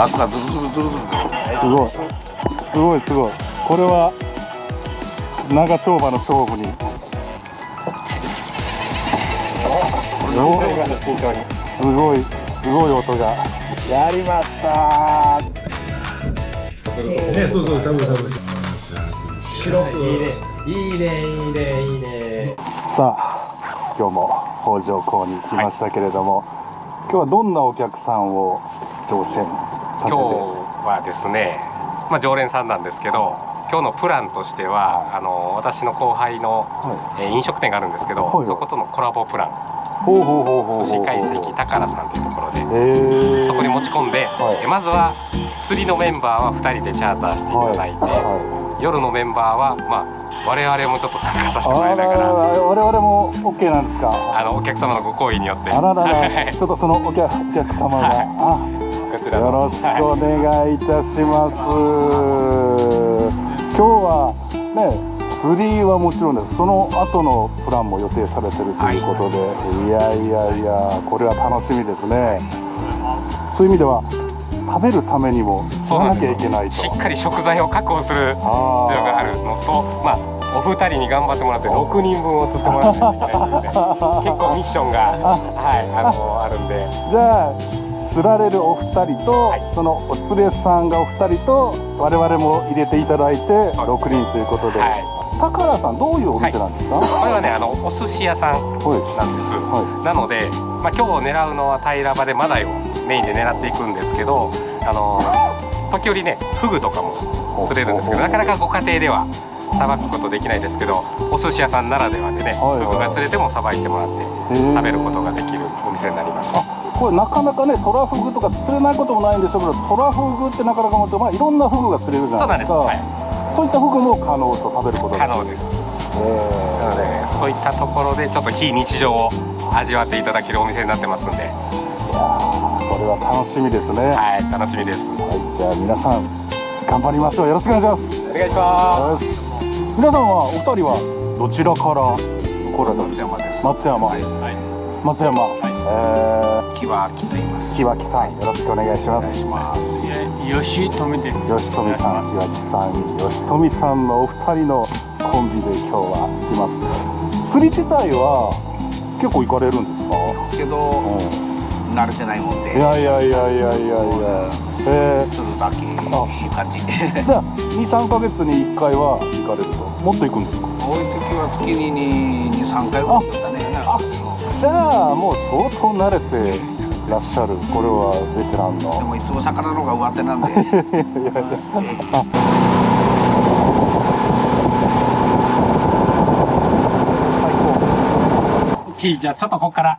圧がズルズルズルズル。すごいすごいすごい。これは長丁場の勝負に。すごいすごい音が。やりましたー。ね、そうそう、しゃぶしゃぶ。白く。いいねいいねいいね。さあ今日も北条港に来ましたけれども、今日はどんなお客さんを乗船させて。今日はですね、常連さんなんですけど、今日のプランとしては私の後輩の、飲食店があるんですけど、そことのコラボプラン、寿司会席宝さんというところで、そこに持ち込んで、まずは釣りのメンバーは2人でチャーターしていただいて、夜のメンバーは我々もちょっと参加させてもらいながら、我々も OK なんですか。お客様のご厚意によって、あららら、ちょっとそのお客様が、こちらよろしくお願いいたします。今日はね、釣りはもちろんです。その後のプランも予定されてるということで、いやいやいや、これは楽しみですね。そういう意味では食べるためにも釣らなきゃいけないと、しっかり食材を確保する必要があるのと、お二人に頑張ってもらって6人分を釣ってもらわないといけないので、結構ミッションがあるんで。じゃあ釣られるお二人と、そのお連れさんがお二人と我々も入れていただいて6人ということで、宝さんどういうお店なんですか。これはね、お寿司屋さんなんです。なので、今日狙うのは平場でマダイをメインで狙っていくんですけど、時折ねフグとかも釣れるんですけど、なかなかご家庭ではさばくことできないですけど、お寿司屋さんならではでね、フグが釣れてもさばいてもらって食べることができるお店になります。これなかなかね、トラフグとか釣れないこともないんでしょうけど、トラフグってなかなかもちろん、いろんなフグが釣れるじゃないですか。そういったフグも可能と食べることが可能です。なのでそういったところでちょっと非日常を味わっていただけるお店になってますんで、いやこれは楽しみですね。はい、楽しみです。じゃあ皆さん頑張りましょう。よろしくお願いします。お願いします。皆さんはお二人はどちらから来られたんですか。松山です。松山。松山。木脇と言います。木脇さん、よろしくお願いします。吉富です。吉富さん、木脇さん、吉富さんのお二人のコンビで今日は来ます。釣り自体は結構行かれるんですか。けど、慣れてないもんで。いや。釣るだけいう感じ。じゃあ2、3ヶ月に1回は行かれると。もっと行くんですか。多い時は月に2、3回ぐらいですかね。じゃあもう相当慣れてらっしゃる。これはベテランの。でもいつも魚の方が上手なんで。じゃあちょっとここから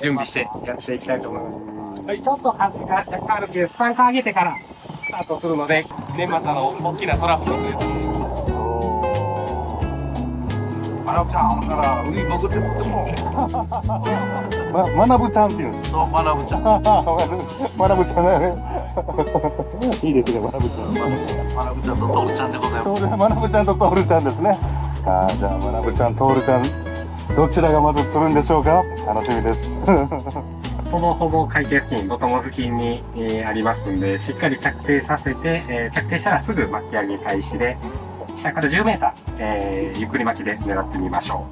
準備してやっていきたいと思います。ちょっと若干あるけどスパンカー上げてからスタートするので、年末大きなトラフグというマナブちゃんから海潜ってっても。マナブちゃんっていうんです。そう、マナブちゃん。マナブちゃんね。いいですね、マナブちゃん。マナブちゃんとトールちゃんでございます。マナブちゃんとトールちゃんですね。じゃあマナブちゃん、トールちゃん、どちらがまず釣るんでしょうか。楽しみです。ほぼ海底付近、ボトム付近に、ありますんで、しっかり着底させて、着底したらすぐ巻き上げ開始で、下から10メーター、ゆっくり巻きで狙ってみましょ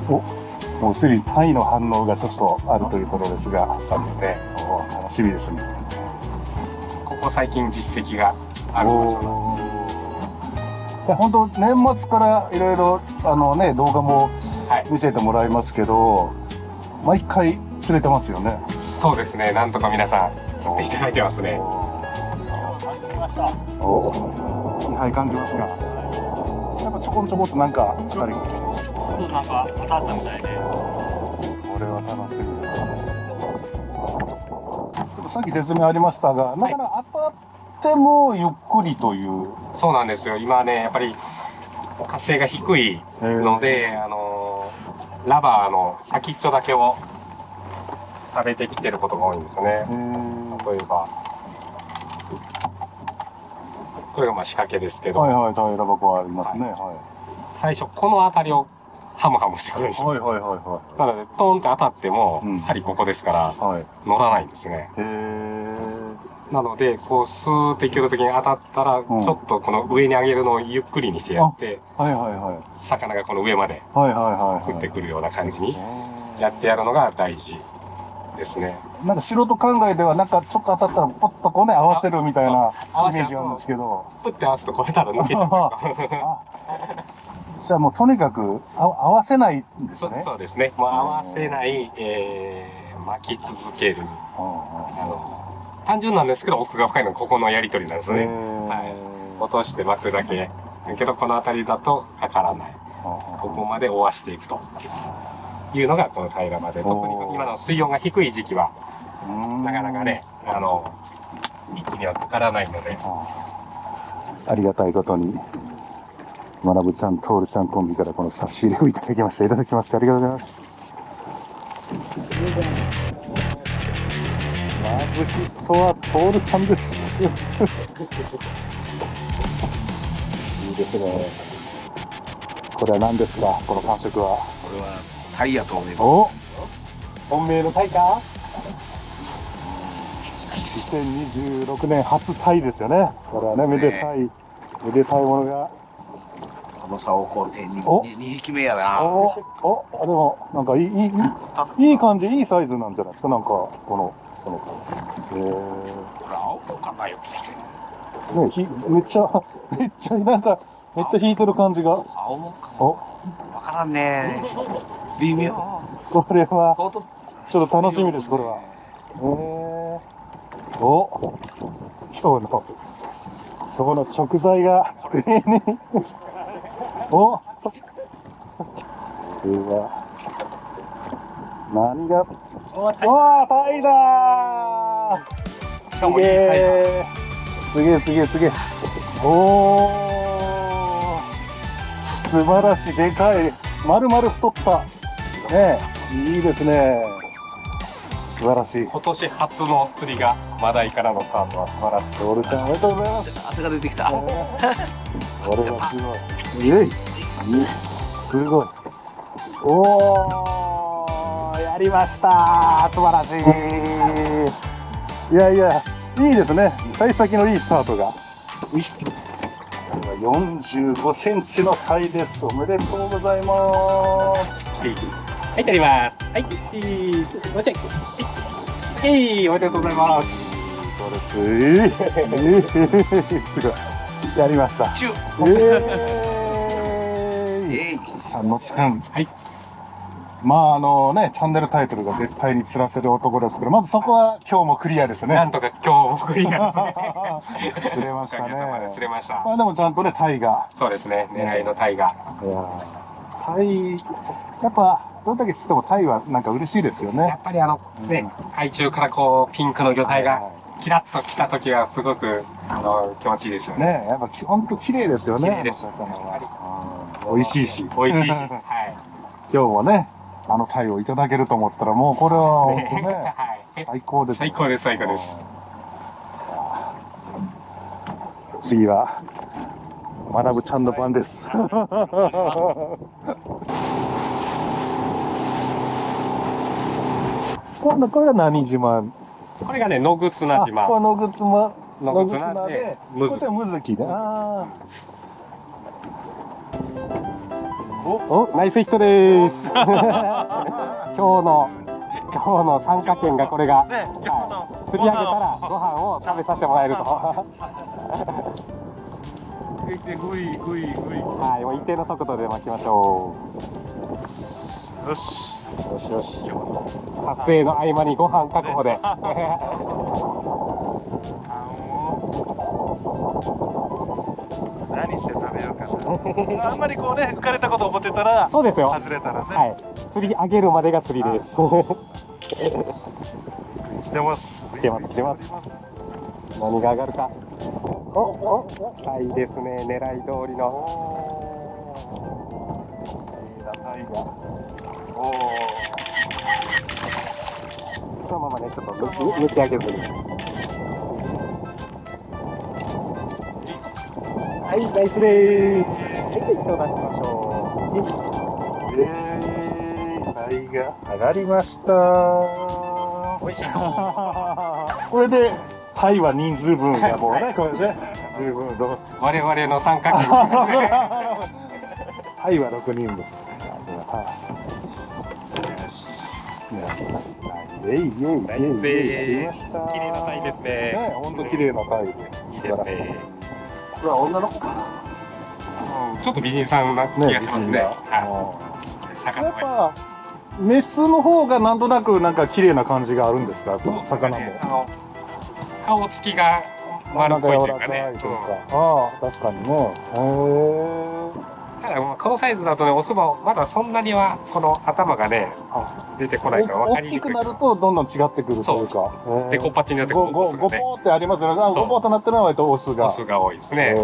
う。もうすでにタイの反応がちょっとあるということですが、そうですね。楽しみですね。ここ最近実績がある場所なんで。本当年末からいろいろ動画も見せてもらいますけど、毎回釣れてますよね。そうですね。なんとか皆さん釣っていただいてますね。気配感じますか。やっぱちょこちょこっとなんか当たり。なんか当たったみたいで。これは楽しみですね。ちょっとさっき説明ありましたが、なかなか当たってもゆっくりという。そうなんですよ。今ね、やっぱり活性が低いので、ラバーの先っちょだけを食べてきてることが多いんですね。例えばこれが仕掛けですけど、平ら箱ありますね。最初この辺りをハムハムしてくるんですよ。なのでトーンって当たっても針ここですから乗らないんですね。なのでこうスーって勢いの時に当たったら、ちょっとこの上に上げるのをゆっくりにしてやって、はいはいはい。魚がこの上まではいはいはい降ってくるような感じにやってやるのが大事ですね。なんか素人考えではなんかちょっと当たったらポッとこうね合わせるみたいなイメージがあるんですけど。プッて合わすとこれたら抜けてくる。じゃあもうとにかく合わせないんですね。そうですね。もう合わせない、巻き続ける。単純なんですけど奥が深いのがここのやり取りなんですね。はい。落として巻くだけ。だけどこの辺りだとかからない。ここまで追わしていくというのがこの平らまで。特に今の水温が低い時期はなかなかね一気にはかからないので。ありがたいことに。まなぶちゃん、とおるちゃんコンビからこの差し入れをいただきました。いただきましてありがとうございます。まずヒットはとおるちゃんです。いいですね。これは何ですか、この感触は。これはタイやと思います。お、本命のタイか。2026年初タイですよね。これはね、めでたいものが。この竿工程にお2匹目やな。でもなんかいい感じ、いいサイズなんじゃないですか。なんかこのほら青かなよ。ね、めっちゃなんかめっちゃ引いてる感じが。青もか。わからんね。微妙。これはちょっと楽しみです。これは。今日の食材がついに何がタイだー。しかもいいタイすげえ素晴らしい。でかい、丸々太ったね。いいですね。素晴らしい。今年初の釣りがマダイからのスタートは素晴らしい。トールちゃんおめでとうございます。汗が出てきた。これはすごい。すごい。やりました。素晴らしい。いやいいですね。幸先のいいスタートが。45センチのタイです。おめでとうございます。はい、取ります。はい、チーズ、もうちょい。はい、おめでとうございます。そうです。すごい。やりました。三之津くん。はい。まあね、チャンネルタイトルが絶対に釣らせる男ですけど、まずそこは今日もクリアですね。なんとか今日もクリアですね。釣れましたね。釣れました。まあでもちゃんとね、タイが。そうですね、狙いのタイが。いやタイ、やっぱどれだけ釣ってもタイはなんか嬉しいですよね。やっぱりね、海中からこうピンクの魚体がキラッと来た時はすごく気持ちいいですよね。ね、やっぱ本当綺麗ですよね。綺麗です。美味しいし。美味しいし。はい。今日もね、タイをいただけると思ったらもうこれは本当ね、最高です。最高です。最高です。次はまなぶちゃんの番です。これが何島？これがね、野忽那島。これ野忽那で、こっちはムズキで。ナイスヒットです。今日の参加券がこれが、釣り上げたらご飯を食べさせてもらえると。はい、もう一定の速度で巻きましょう。よし。撮影の合間にご飯確保で。何して食べようかな。あんまりこうね、浮かれたこと思ってたら、そうですよ。外れたらね。はい。釣り上げるまでが釣りです。来てます。来てます。何が上がるか。タイですね。狙い通りの。タイが。そのままね、ちょっと抜き上げずに。はい、ナイスです。はい、糸出しましょう。タイが上がりました。美味しそう。これでタイは人数分がもうね、これね、十分どう。我々の参加権。タイは6人分。イエイイエイイエイイエイ。綺麗なタイですね。ね、本当綺麗なタイで。いいですね。これは女の子かな。ちょっと美人さんな気がしますね。や魚が。っぱメスの方がなんとなくなんか綺麗な感じがあるんですか、魚も。顔つきが丸っこいというかね。ああ、確かにね。ただこのサイズだとね、オスもまだそんなにはこの頭がね出てこないから分かりにくい。大きくなるとどんどん違ってくるというか。でこっぱちになってゴボーってありますよね。ゴボーとなってるのは割とオスが。オスが多いですね。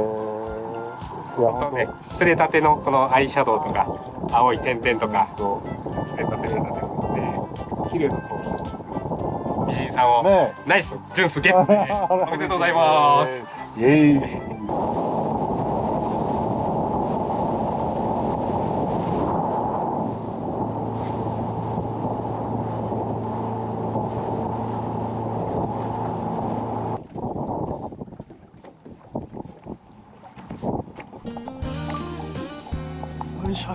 本当ね、釣れたてのこのアイシャドウとか青い点々とか釣れたてになってるんですね。綺麗なコース。美人さんをナイスジュンスゲットです。おめでとうございます。イエイ。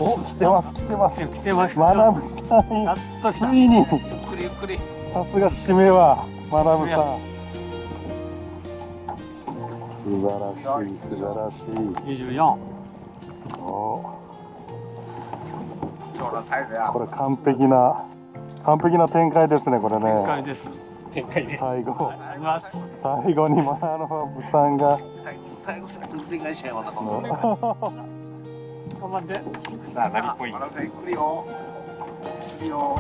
お、来てます来てます。来てます。マダムさん、やっと来た。ついに。ゆっくりゆっくり。さすが締めはマダムさん。素晴らしい素晴らしい。24。お、今日のタイムや。これ完璧な展開ですね、これ展開ね。です。最後あります。最後にマダムさんが。最後でかいしやまた。頑張って。なりっぽい。ゆっくりよ。ゆっくりよ。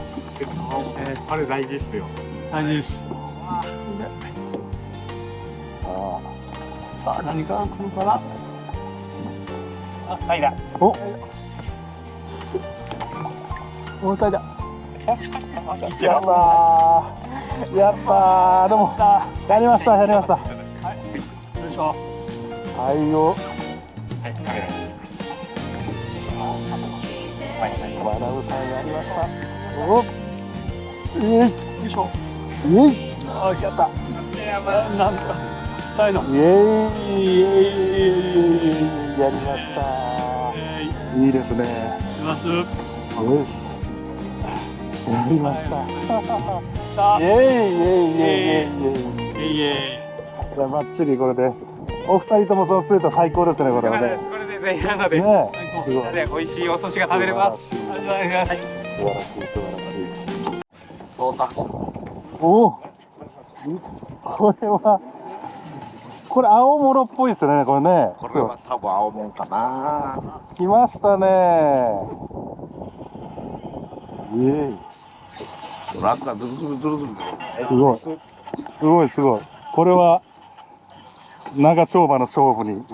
あれ大事っすよ。大事です。ささあ何が来るかな。あ、タイだ。あ、お、お、タイだ。やったーやったー。でもやりましたやりました。よいしょ。はいをはい、カメラです。マダムさんやりました。お、イエイよいしょ。イエイあ、やった。なんか最後。イエイイエイやりました。いいですね。います。よし。やりました。さあ。イエイイエイイエイイエイイエイ。いえ。じゃあバッチリこれでお二人ともその釣れた最高ですね、これはね。これで全員なので、ねえ、すごい。みんなで美味しいお寿司が食べれます。ありがとうございます。素晴らしい素晴らしい。通った。おお。これ青物っぽいですね、これね。これは多分青もんかな。来ましたね。イエイ。ラッカズルズルズルズル。すごい。すごいすごい。これは長丁場の勝負に。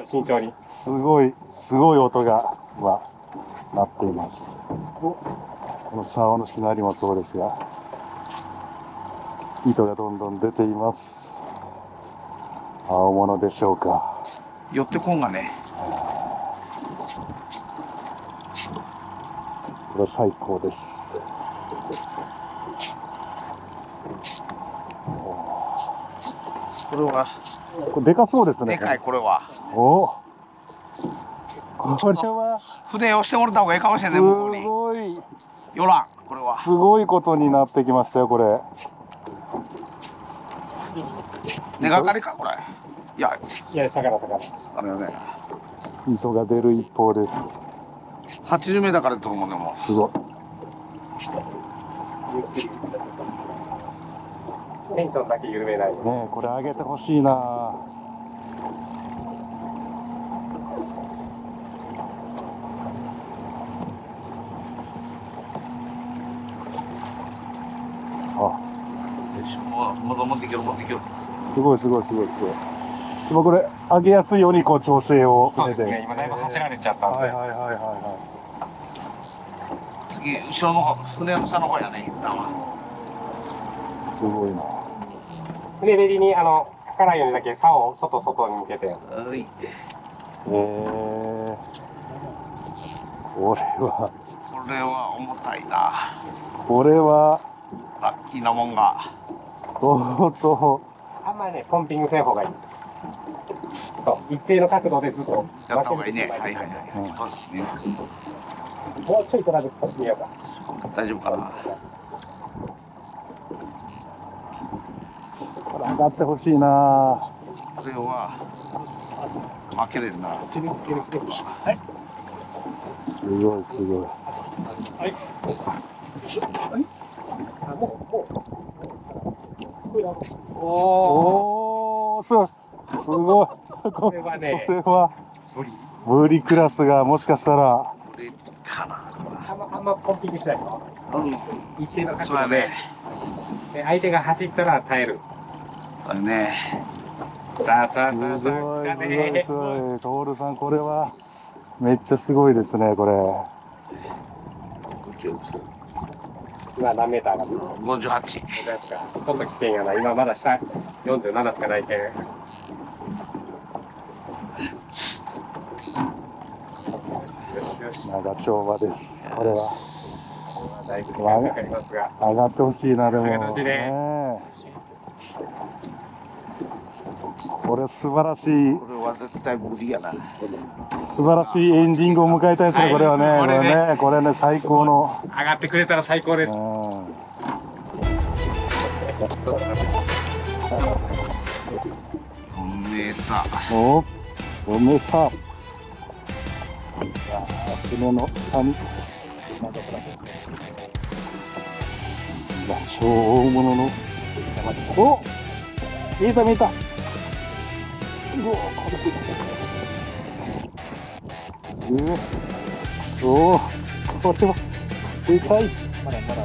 慎重に。すごい音が今鳴っています。この竿のしなりもそうですが、糸がどんどん出ています。青物でしょうか。寄ってこんがね。これ最高です。これはこれでかそうですね。でかいこれは。お。これは船をしてもらった方がいいかもしれない。向こうに。すごい。寄らんこれは。すごいことになってきましたよ、これ。根がかりかこれ。いや魚。あれよね。糸が出る一方です。80メーターから取るもんねもすごい。テンションだけ緩めない。ねえ、これ上げてほしいな。持っていける。すごい。今これ上げやすいようにこう調整をそうですね。今だいぶ走られちゃったんで。は次後ろの方船の下の方やね。い。すごいな。船べりにかからんようにだけ竿を外に向けて。これはこれは重たいな。これはラッキーなもんが。相当。あんまりね、ポンピングせん方がいい。そう、一定の角度でずっと。やった方がいいね。はいはいはい。そうですね。もうちょいトラベルさせてみようか。大丈夫かな。これ上がってほしいな。これは負けれるな。はい。すごいすごい。はい。あ、もう。おお、すごい。すごい。これはね、これはブリクラスがもしかしたら。これかな。あんまポンピングしないの。一定のそうや角度で、ね。で相手が走ったら耐える。そうやね。さあさあすごいさあさあ。すごいすごい。徹さんこれはめっちゃすごいですねこれ。今何メーターが58。ちょっと危険やな。今まだ下47しかないけん。長丁場です。これはだいぶ時間かかりますが。上がってほしいなでも。上がってほしいねねこれ素晴らしいこれは絶対無理やな。素晴らしいエンディングを迎えたいですね、これはね。これね最高の。上がってくれたら最高です。うんメーター。おおめた。船の下に超大物のお見えた見えた。うおこれおおこれはでかい。まだまだ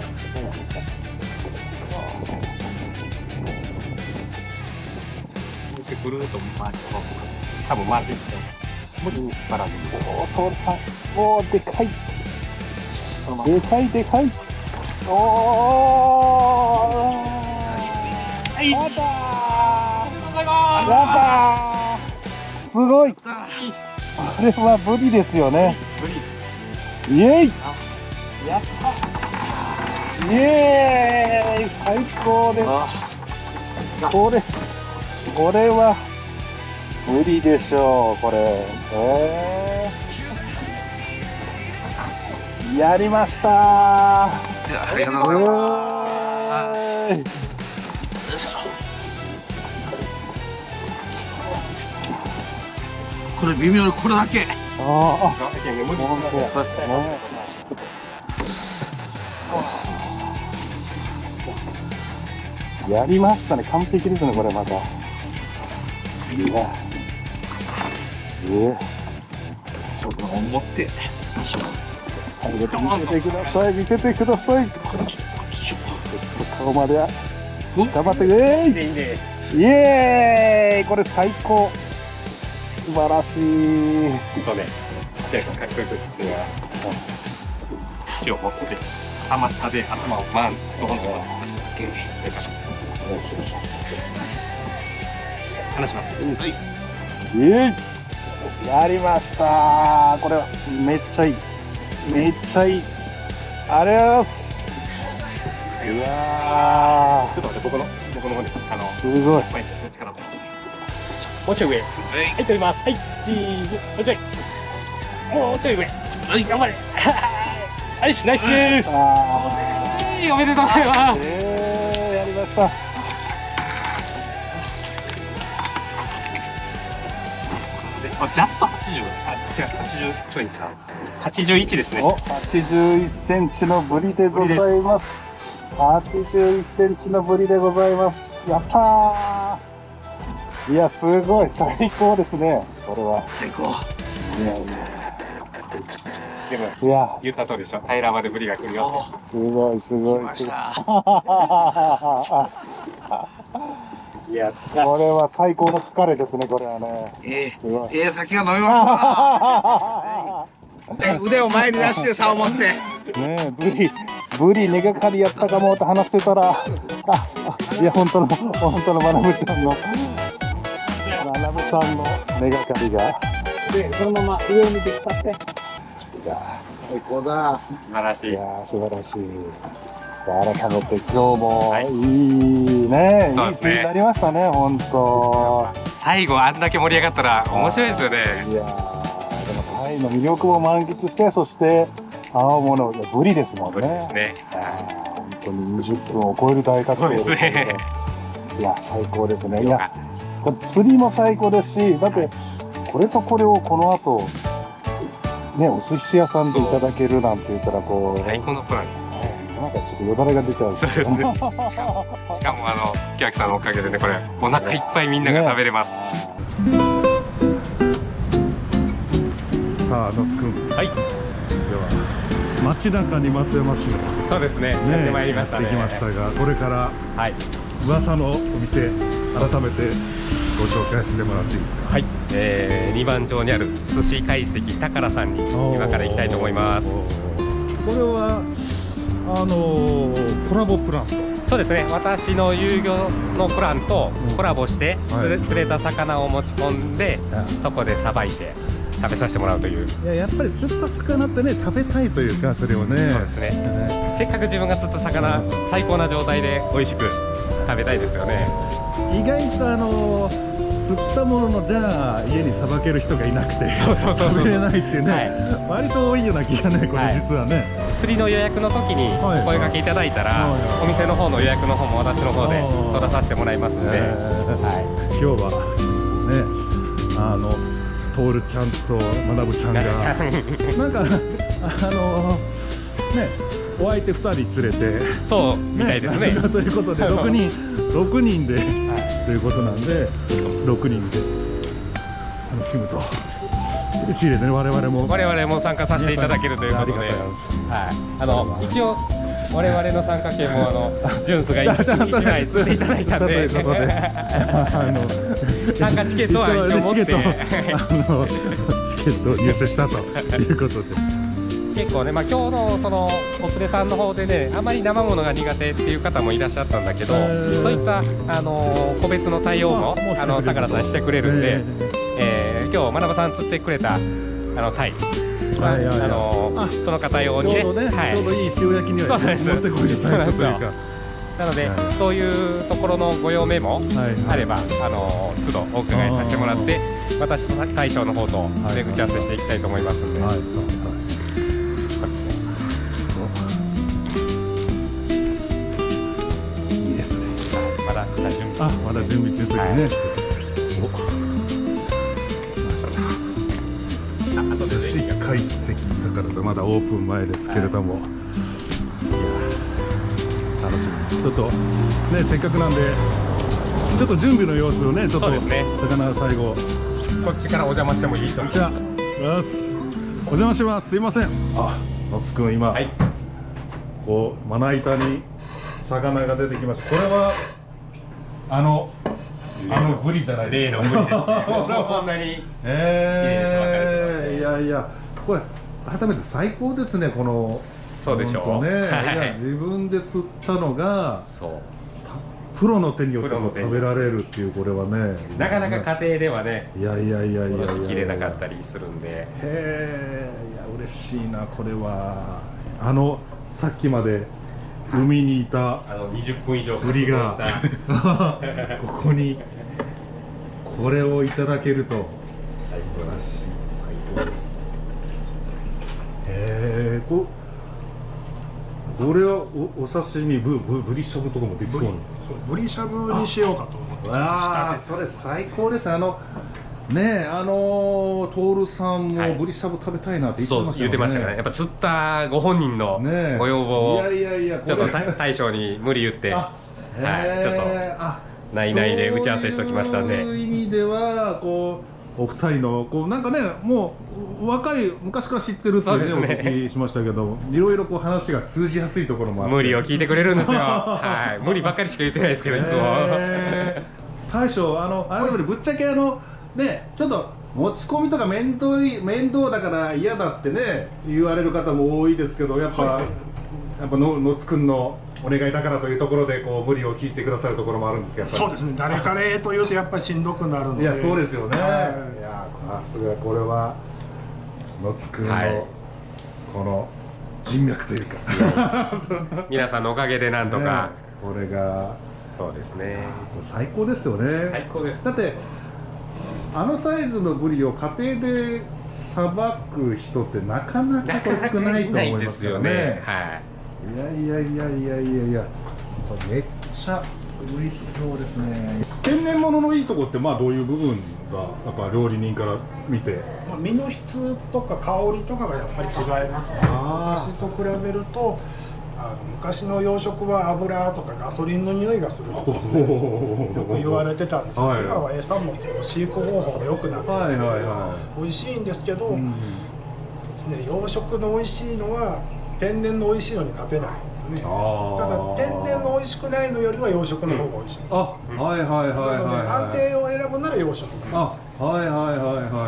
ぐるっと回して多分回っていくともうバランスおお徹さんおおでかいでかいでかい。おおはいやったーありがとうございます。やったーすごい。これはブリですよね。イエイやったイエーイ最高です。これは無理でしょうこれ。やりましたー。ありがとうございます。これ微妙にこれだけ。あやりましたね。完璧ですねこれまた。いや思って見せてください見せてください。顔まで頑張ってイエーイこれ最高素晴らしい。そうね、結構かっこよく土が木を持って頭下で頭をマンドーンと離します。イエイやりましたー。これはめっちゃいいめっちゃいい。ありがとうございます。いやちょっと待って、僕の方にすごい。力をもうちょい上。はい、取ります。はい、チーズ。もうちょい。もうちょい上。はい、頑張れ。はい、ナイスです。おめでとうございます。やりました。ジャスト80。違う、80ちょいか。81ですね。お、81センチのブリでございます。81センチのブリでございます。やったー。いや、すごい、最高ですね。これは。最高。でも、いや、言った通りでしょ。平らまでブリが来るよ。すごい、すごい。来ましたいや、これは最高の疲れですね、これはね。すごい。酒が飲みますな。腕を前に出してさ、思って。ねえ、ブリ根がかりやったかもって話してたら、いや、本当のまなぶちゃんの、まなぶさんの根がかりが。で、そのまま上を見てきたって。いや、最高だ。素晴らしい。いや、素晴らしい。改めて今日もいいね、いい釣りになりましたね、本当。最後あんだけ盛り上がったら面白いですよね。いやー、でもタイの魅力を満喫して、そして青物ブリですもんね。ブリですね。本当に20分を超える大活躍ですね。いや、最高ですね。いや、これ釣りも最高ですし、だってこれとこれをこの後ね、お寿司屋さんでいただけるなんて言ったらこう最高のプランです。なんかちょっとよだれが出ちゃうんですけど。しかも木脇さんのおかげでね、これお腹いっぱいみんなが食べれます。さあ、野津くん。はい。では街中に松山市のそうですね。やってまいりましたね。やってきましたが、これからはい。噂のお店改めてご紹介してもらっていいですか。はい。2番町にある寿司懐石宝さんに今から行きたいと思います。これはコラボプランと。そうですね。私の遊漁のプランとコラボして釣れた魚を持ち込んで、そこでさばいて食べさせてもらうという。いや、やっぱり釣った魚ってね、食べたいというか、それをね。そうですね。せっかく自分が釣った魚、最高な状態で美味しく食べたいですよね。意外と釣ったものの、じゃあ家にさばける人がいなくて食べれないってね、割と多いような気がね、これ実はね。釣りの予約の時にお声掛けいただいたら、お店の方の予約の方も私の方で取らさせてもらいますので、今日はね、徹ちゃんと学ちゃんがなんかね、お相手2人連れて、そうみたいですね。ということで6人でということなんで、6人で楽しむと嬉しいですね。我々も参加させていただけるということで、一応我々の参加券もジュンスが1枚釣っていただいたんで、参加チケットは一応持ってチケットを入手したということで。結構ね、今日のそのお連れさんの方でね、あまり生ものが苦手っていう方もいらっしゃったんだけど、そういった個別の対応も宝さんしてくれるんで、今日学さん釣ってくれたタイ、その方用にね、ちょうどいい塩焼きには持ってこいですよ。なので、そういうところのご用命もあれば、都度お伺いさせてもらって、私と大将の方と打ち合わせしていきたいと思いますんで。いいですね。まだ準備中の時ね。寿司懐石宝さん、まだオープン前ですけれども、いや楽しみ。ちょっとね、せっかくなんでちょっと準備の様子をね、ちょっと魚最後こっちからお邪魔してもいいと思います。じゃあお邪魔します。すいません。野津くん、今こうまな板に魚が出てきました。これはブリじゃないですか。例のブリですね。こんなにいやいや、これ改めて最高ですね。このそうでしょうね。いや、自分で釣ったのがプロの手によっても食べられるっていう、これはね、なかなか家庭ではね、いや切れなかったりするんで、いや嬉しいな。これはさっきまで海にいた20分以上ブリがここにこれをいただけると素晴らしい、最高です。これはお刺身、ブリしゃぶとかもできそうなの？ブリしゃぶにしようかと思って。それ最高です。ねえ、徹さんもブリしゃぶ食べたいなって言ってましたよね。やっぱ釣ったご本人のご要望をちょっと大将に無理言って、ちょっと内々で打ち合わせしておきましたんで。そういう意味ではお二人のなんかね、もう昔から知ってるっていうね、お聞きしましたけど、いろいろ話が通じやすいところもあって、無理を聞いてくれるんですよ。無理ばっかりしか言ってないですけど、いつも。大将、改めてぶっちゃけね、ちょっと持ち込みとか面倒だから嫌だってね言われる方も多いですけど、やっぱ野津くんのお願いだからというところで無理を聞いてくださるところもあるんですけど、そうですね。誰かねというとやっぱりしんどくなるので。いや、そうですよね。いや、さすがこれは野津くんのこの人脈というか皆さんのおかげでなんとか、これがそうですね、最高ですよね。最高です。だってあのサイズのブリを家庭でさばく人ってなかなかこれ少ないと思いますよね。はい。いやめっちゃ美味しそうですね。天然物のいいとこってまあどういう部分がやっぱ料理人から見て、身の質とか香りとかがやっぱり違いますね。昔と比べると昔の養殖は油とかガソリンの匂いがするってよく言われてたんですけど、今は餌もその飼育方法が良くなって美味しいんですけど、養殖の美味しいのは天然の美味しいのに勝てないんですね。ただ天然の美味しくないのよりは養殖の方が美味しいんです。安定を選ぶなら養殖なん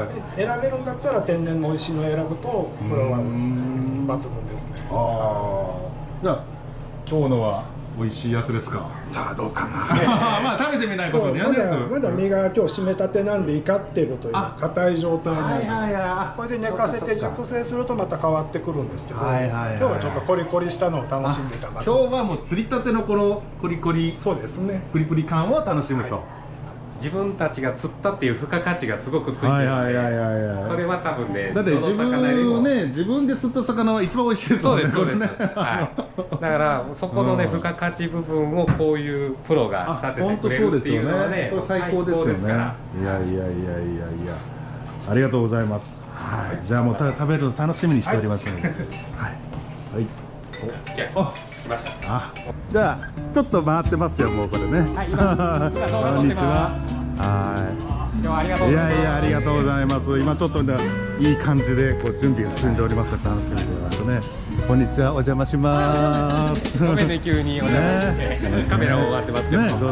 です。選べるんだったら天然の美味しいのを選ぶとこれは抜群ですね。じゃあ今日のは美味しいやつですか。さあどうかな。まあ食べてみないことにはね。まだ身が今日締めたてなんで怒ってるという硬い状態なんです。これで寝かせて熟成するとまた変わってくるんですけど、今日はちょっとコリコリしたのを楽しんでたから。今日はもう釣りたてのこのコリコリ、そうですね、プリプリ感を楽しむと。自分たちが釣ったっていう付加価値がすごくついてるので、それは多分ね、だって自分で釣った魚は一番美味しいですもんね。そうです。はい。だからそこのね付加価値部分をこういうプロが仕立ててくれるっていうのはね、最高ですよね。いやありがとうございます。はい。じゃあもう食べるの楽しみにしておりますので。はい。来ました。じゃあちょっと回ってますよ、もうこれね。はい、今こんにちは。はい。今日はありがとうございます。ありがとうございます。今ちょっとね、いい感じでこう準備が進んでおりますので楽しみでますね。こんにちは、お邪魔します。ごめんね、急にお邪魔して。カメラを終わってますけど。そう。あと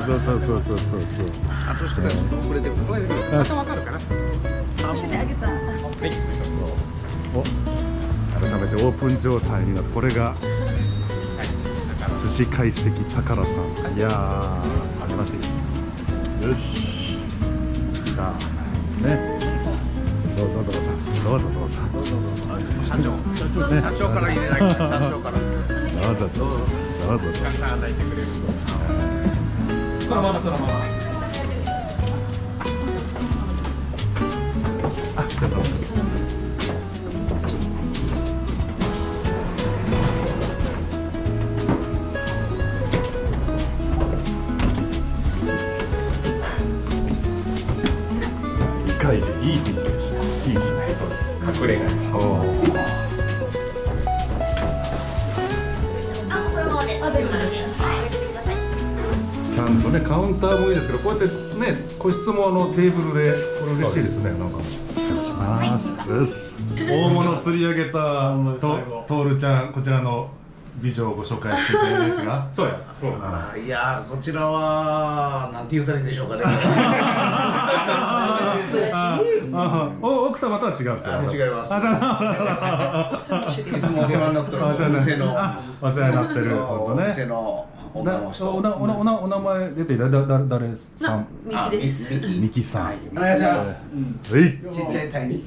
一人遅れてくる。またわかるかな。教えてあげた。改めてオープン状態になって、これが寿司懐石宝さん。いやー素晴らしい。よし、さあね、どうぞ社長から入れないから、社長からどうぞたくさん案内してくれると。そのまま。いい天気です。いいですね。そうです。隠れ家です。そのままで。大丈夫ですよ。ちゃんとね、カウンターもいいですけど、こうやってね、個室もテーブルで、これ嬉しいですね。なんか。大物釣り上げたトールちゃん、こちらの美女をご紹介していただいですが。そうや。いやこちらはなんて言うたらいいんでしょうかね。奥様とは違うんですよ。違います。いつもお世話になってるお店のお店の女の人。お名前出て誰さん？ミキさん。お願いします。ちっちゃいタイに。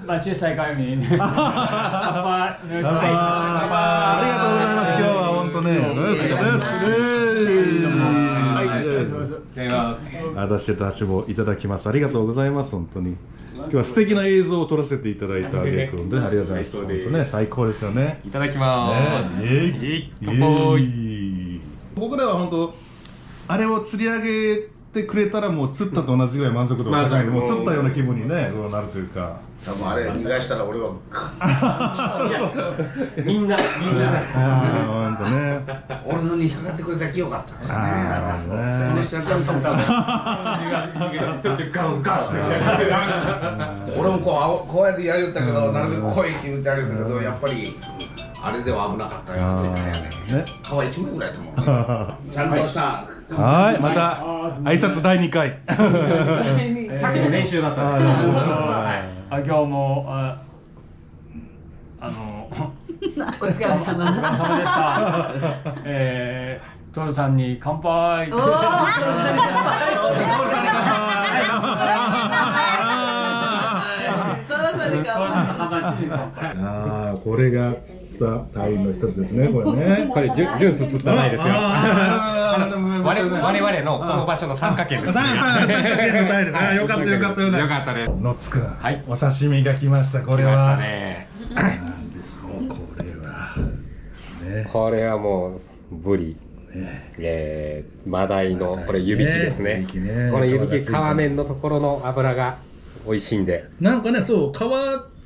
まあ小さい紙に。ありがとうございます。今日は本当ね。私たちもいただきます。ありがとうございます。本当に。今日は素敵な映像を撮らせていただいたあげくんで、ありがとうございます。本当ね、最高ですよね。いただきます。僕らは本当あれを釣り上げてくれたらもう釣ったと同じぐらい満足度が高いんで、もう釣ったような気分にね、なるというか。多分あれ逃がしたら俺はみんな本当ね。俺のに引っかかってくれただけよかったですね。この人やったん俺もこうやってやりよったけど、なるべく声って言ってやりよったけど、やっぱりあれでは危なかったよってね。皮1枚ぐらいと思う。ちゃんとした。はい、また挨拶第2回。さっきの練習だった。今日もお疲れ様でした。トールさんに乾杯。おお。乾杯。ああ、これが釣ったタイの一つですね、これね。これジュンス釣ったないですよ。我々のこの場所の参加券です。参加券のタイです。あ、よかったよかったよね。よかったね。のつくん、はい、お刺身が来ました。これ来ましたは。ね。なんですよ、これは。ね。これはもうブリ。マダイのこれ湯引きですね。この湯引き皮面のところの脂が美味しいんで。なんかね、そう皮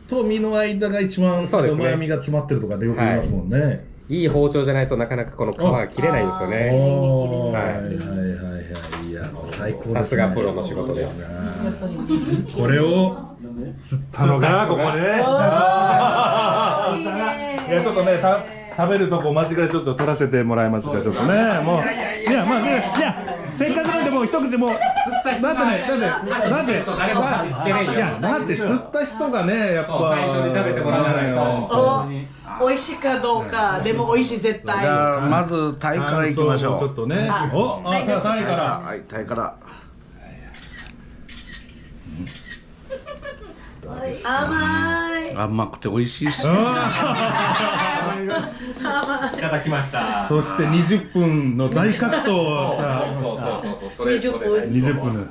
と身の間が一番そうですね旨味が詰まってるとかでよく言いますもんね。いい包丁じゃないとなかなかこの皮が切れないんですよね。はいはいはい、いやもう最高ですね。さすがプロの仕事です。これを釣ったのがここで。いやちょっとね食べるとこ間近でちょっと撮らせてもらえますか、ちょっとね。もういやまあいやせっかくなんでもう一口もうだって誰も箸つけないよ。いやだって釣った人がねやっぱ最初に食べてもらわないと。美味しいかどうかでも美味しい絶対。じゃあまずタイからいきましょう。ちょっとね。お、タイから。はい、タイから。甘い。甘くて美味しいっすね。いただきました。そして20分の大格闘をさ、そうそれ20分。 20分。こ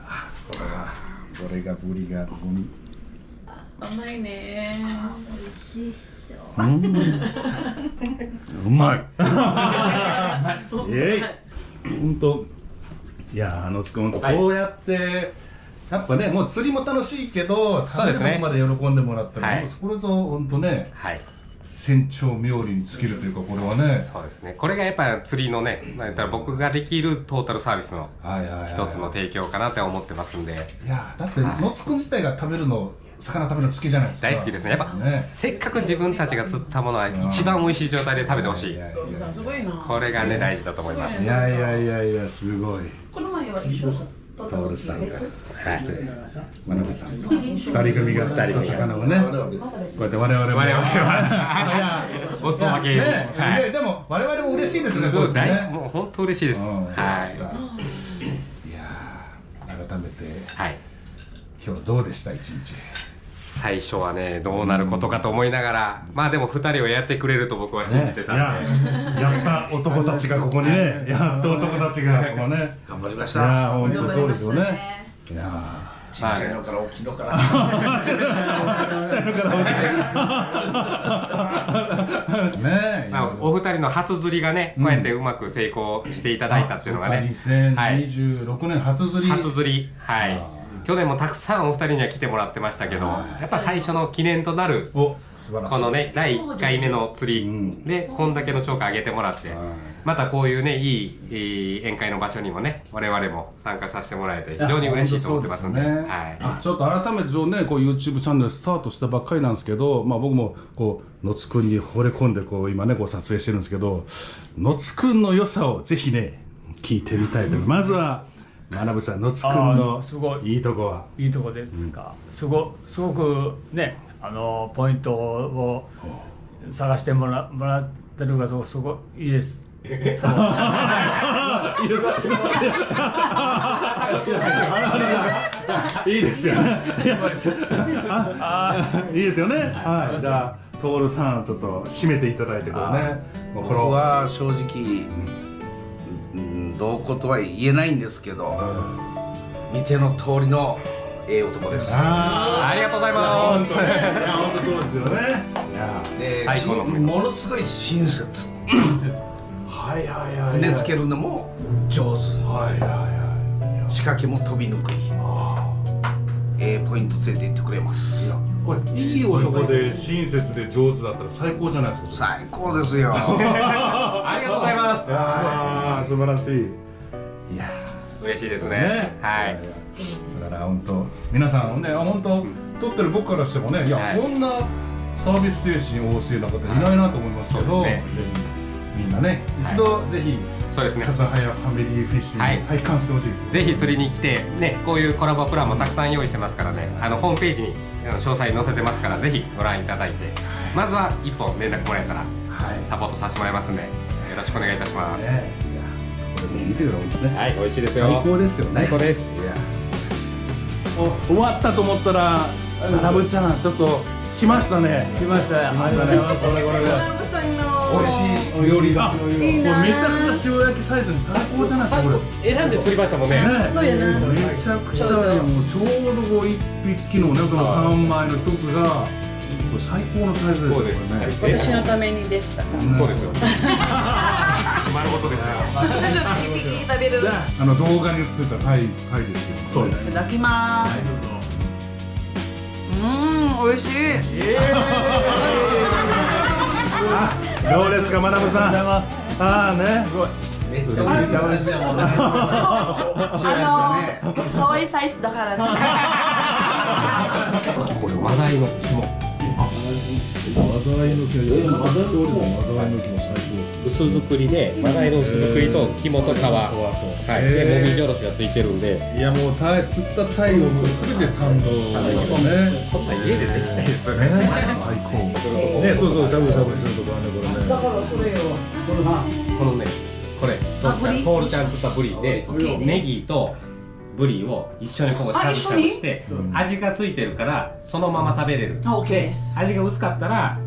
れがブリがここに。甘いね。美味しいっしょ。うまい。本当。いやつくん本当こうやってやっぱねもう釣りも楽しいけどそうですね。食べるとこまで喜んでもらったら、はい、それぞ本当ね。はい。船長冥利に尽きるというかこれはね。そうですね。これがやっぱ釣りのね、僕ができるトータルサービスの一つの提供かなって思ってますんで。いやだって野津くん自体が食べるの魚食べるの好きじゃないですか。大好きですね。やっぱ、せっかく自分たちが釣ったものは一番美味しい状態で食べてほしい。これがね大事だと思います。いやすごい。この前は一緒。トールさんが、そして真鍋さんと二人組が釣った魚をね、こうやって我々はお裾分け。でも我々も嬉しいですね。もう本当嬉しいです。はい。いや改めて今日どうでした一日。最初はねどうなることかと思いながら、まあでも2人はやってくれると僕は信じてたんで、やった男たちがここにね、やっと男たちがここね頑張りました。いや本当そうですよね。いやちっちゃいのから大きいのからちっちゃいのから大きいね。お二人の初釣りがねこうやってうまく成功していただいたっていうのがね、2026年初釣り。はい。去年もたくさんお二人には来てもらってましたけど、やっぱ最初の記念となるこのね第1回目の釣りでこんだけの釣果上げてもらって、またこういうねいい宴会の場所にもね我々も参加させてもらえて非常に嬉しいと思ってますんで、ちょっと改めてねこう YouTube チャンネルスタートしたばっかりなんですけど、僕もこう野津くんに惚れ込んでこう今ねこう撮影してるんですけど、野津くんの良さをぜひね聞いてみたいと思います。まずは学さん、野津くんのいいとこは。いいとこですか。すごくねポイントを探してもらってるがすごいいいです。いいですよね。いいですよね。はい。じゃあ徹さんちょっと締めていただいてこうね。僕は正直どうことは言えないんですけど、見ての通りの男です。ありがとうございます。本当そうですよね。最高のものすごい親切。船つけるのも上手。仕掛けも飛び抜くい。ポイント連れて行ってくれます。これいい男で親切で上手だったら最高じゃないですか。最高ですよ。ありがとうございます。素晴らしい。いや嬉しいですね。はい。だから本当皆さんね本当撮ってる僕からしてもね、いやこんなサービス精神旺盛な方いないなと思いますけど、みんなね一度ぜひそうですね。カズハヤファミリーフィッシング体感してほしいです。ぜひ釣りに来てね、こういうコラボプランもたくさん用意してますからね、ホームページに詳細載せてますからぜひご覧いただいて、まずは一本連絡もらえたらサポートさせてもらいますんでよろしくお願いいたします。これ見てくださいね。はい、美味しいですよ。最高ですよね。最高です。終わったと思ったらラブちゃんちょっと来ましたね。来ましたよ。これこれこれ。マムさんの美味しい料理がこれいいな。めちゃくちゃ塩焼きサイズに最高じゃないですかこれ。選んで釣りましたもんね。そうやな。めちゃくちゃもうちょうどこう一匹のねその三枚の一つがこれ最高のサイズですよそうですこれね。私のためにでした。そうですよ。丸ごとですよ。私は一匹食べる。い動画に映ってたタイですよ。そうです。ただきます。美味しい。どうですかマダムさん。ああね。めっちゃ美味しい話だもんね。可愛いサイズだからね。これマダイの肝。マダイの毛、調理のマダイの毛も最高です。薄作りでマダイの薄作りと肝と皮。はい。でもみじおろしがついてるんで。いやもう釣ったタイをもうすべて堪能ね。こんな家でできないですよね。最高。ね、そうそう、しゃぶしゃぶするとこあるね、これね。だからそれを。このね、これトールちゃん釣ったブリでネギとブリを一緒にこうしゃぶしゃぶして味がついてるからそのまま食べれる。オッケーです。味が薄かったら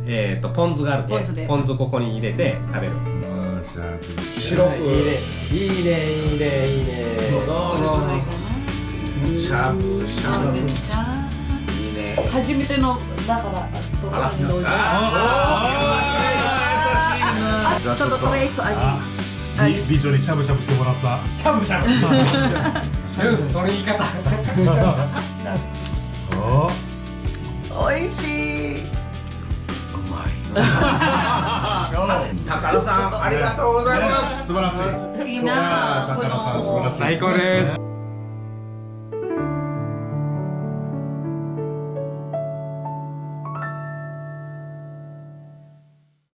ポン酢があるんでポン酢ここに入れて食べる。白くいいねいいね。どうぞ。しゃぶしゃぶ。ですか。いいね。初めてのだからどうぞ。ちょっとトレイス味。美女にしゃぶしゃぶしてもらった。しゃぶしゃぶ。その言い方。美味しい。高野さんありがとうございます。素晴らしいです。いいな。高野さん素晴らしい。最高です。